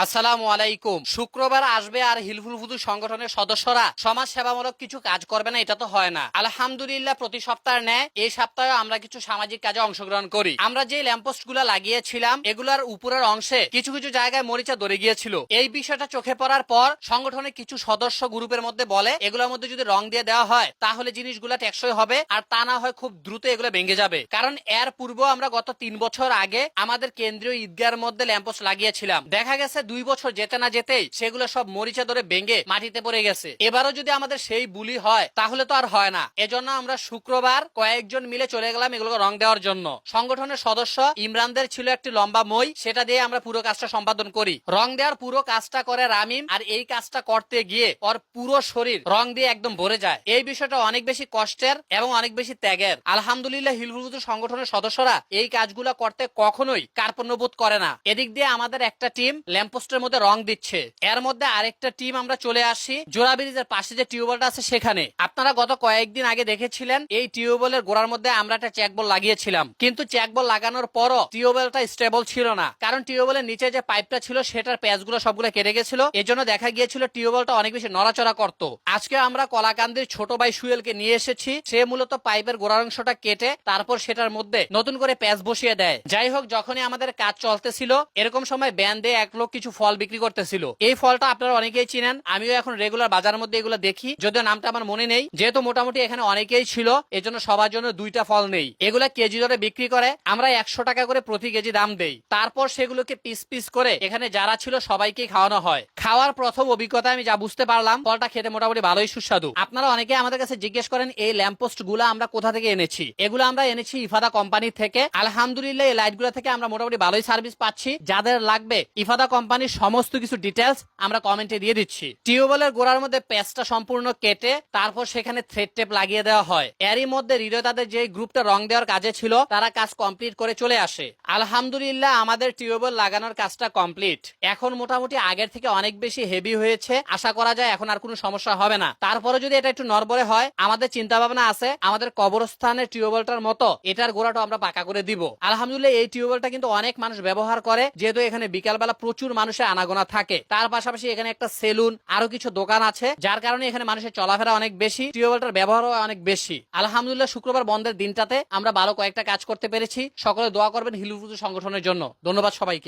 আসসালামু আলাইকুম। শুক্রবার আসবে আর হিলফুল ফুতু সংগঠনের সদস্যরা সমাজ সেবামূলক কিছু কাজ করবে না, এটা তো হয় না। আলহামদুলিল্লাহ, প্রতি সপ্তাহে নেয় এই সপ্তাহে আমরা কিছু সামাজিক কাজে অংশগ্রহণ করি। আমরা যে ল্যাম্পোস্ট গুলা লাগিয়েছিলাম এগুলার উপরের অংশে কিছু কিছু জায়গায় মরিচা ধরে গিয়েছিল। এই বিষয়টা চোখে পড়ার পর সংগঠনের কিছু সদস্য গ্রুপের মধ্যে বলে এগুলোর মধ্যে যদি রং দিয়ে দেওয়া হয় তাহলে জিনিসগুলা টেকসই হবে, আর তা না হয় খুব দ্রুত এগুলো ভেঙে যাবে। কারণ এর পূর্ব আমরা গত 3 বছর আগে আমাদের কেন্দ্রীয় ঈদগাহের মধ্যে ল্যাম্পোস্ট লাগিয়েছিলাম। দেখা গেছে 2 বছর যেতে না যেতেই সেগুলো সব মরিচা ধরে ভেঙে মাটিতে পড়ে গেছে। এবারও যদি আমাদের সেই বুলি হয় তাহলে তো আর হয় না। এজন্য আমরা শুক্রবার কয়েকজন মিলে চলে গেলাম এগুলো রং দেওয়ার জন্য। সংগঠনের সদস্য ইমরানদের ছিল একটি লম্বা মই, সেটা দিয়ে আমরা পুরো কাজটা সম্পাদন করি। রং দেওয়ার পুরো কাজটা করে রামিম, আর এই কাজটা করতে গিয়ে ওর পুরো শরীর রং দিয়ে একদম ভরে যায়। এই বিষয়টা অনেক বেশি কষ্টের এবং অনেক বেশি ত্যাগের। আলহামদুলিল্লাহ, হিলফুল সংগঠনের সদস্যরা এই কাজগুলো করতে কখনোই কার্পণ্যবোধ করে না। এদিক দিয়ে আমাদের একটা টিম ল্যাম্পপোস্টের মধ্যে রং দিচ্ছে, এর মধ্যে আরেকটা টিম আমরা চলে আসি জোড়া ব্রিজের পাশে যে টিউবওয়েলটা আছে সেখানে। আপনারা গত কয়েকদিন আগে দেখেছিলেন এই টিউবওয়েলের গোড়ার মধ্যে আমরা একটা চেকবল লাগিয়েছিলাম, কিন্তু চেকবল লাগানোর পরও টিউবওয়েলটা স্টেবল ছিল না। কারণ টিউবওয়েলের নিচে যে পাইপটা ছিল সেটার প্যাচগুলো সবগুলো কেটে গেছিল। এজন্য দেখা গিয়েছিল টিউবওয়েলটা অনেক বেশি নড়াচড়া করতো। আজকে আমরা কলাকান্দির ছোট ভাই সুয়েলকে নিয়ে এসেছি, সে মূলত পাইপের গোড়ার অংশটা কেটে তারপর সেটার মধ্যে নতুন করে প্যাচ বসিয়ে দেয়। যাই হোক, যখনই আমাদের কাজ চলতেছিল এরকম সময় ব্যান দিয়ে এক লোক কিছু ফল বিক্রি করতেছিল। এই ফলটা আপনারা অনেকেই চিনেন, আমিও এখন রেগুলার বাজারের মধ্যে এগুলো দেখি, যদিও নামটা আমার মনে নেই। যেহেতু মোটামুটি এখানে অনেকেই ছিল এজন্য সবার জন্য 2টা ফল নেই। এগুলা কেজি দরে বিক্রি করে, আমরা 100 টাকা করে প্রতি কেজি দাম দেই। তারপর সেগুলোকে পিস পিস করে এখানে যারা ছিল সবাইকে খাওয়ানো হয়। খাওয়ার প্রথম অভিজ্ঞতা আমি যা বুঝতে পারলাম, ফলটা খেতে মোটামুটি ভালোই সুস্বাদু। আপনারা অনেকে আমাদের কাছে জিজ্ঞেস করেন এই ল্যাম্পপোস্ট গুলা আমরা কোথা থেকে এনেছি। এগুলো আমরা এনেছি ইফাদা কোম্পানি থেকে। আলহামদুলিল্লাহ, এই লাইট গুলা থেকে আমরা মোটামুটি ভালোই সার্ভিস পাচ্ছি। যাদের লাগবে ইফাদা কোম্পানির সমস্ত কিছু ডিটেলস আমরা কমেন্টে দিয়ে দিচ্ছি। টিউবওয়েলের গোড়ার মধ্যে প্যাচটা সম্পূর্ণ কেটে তারপর সেখানে থ্রেড টেপ লাগিয়ে দেওয়া হয়। এরই মধ্যে হৃদয় তাদের যে গ্রুপটা রং দেওয়ার কাজে ছিল তারা কাজ কমপ্লিট করে চলে আসে। আলহামদুলিল্লাহ, আমাদের টিউবওয়েল লাগানোর কাজটা কমপ্লিট। এখন মোটামুটি আগের থেকে অনেক বেশি হেভি হয়েছে, আশা করা যায় এখন আর কোনো সমস্যা হবে না। তারপরে যদি এটা একটু নড়বড়ে হয়, আমাদের চিন্তা ভাবনা আছে আমাদের কবরস্থানের টিউবওয়েলটার মতো এটার গোড়াটা আমরা পাকা করে দিব। আলহামদুলিল্লাহ, এই টিউবওয়েলটা কিন্তু অনেক মানুষ ব্যবহার করে, যেহেতু এখানে বিকালবেলা প্রচুর মানুষের আনাগোনা থাকে। তার পাশাপাশি এখানে একটা সেলুন আরো কিছু দোকান আছে, যার কারণে এখানে মানুষের চলাফেরা অনেক বেশি, টিউবওয়েলটার ব্যবহারও অনেক বেশি। আলহামদুলিল্লাহ, শুক্রবার বন্ধের দিনটাতে আমরা ভালো কয়েকটা কাজ করতে পেরেছি। সকলে দোয়া করবেন হিলফুল সংগঠনের জন্য। ধন্যবাদ সবাইকে।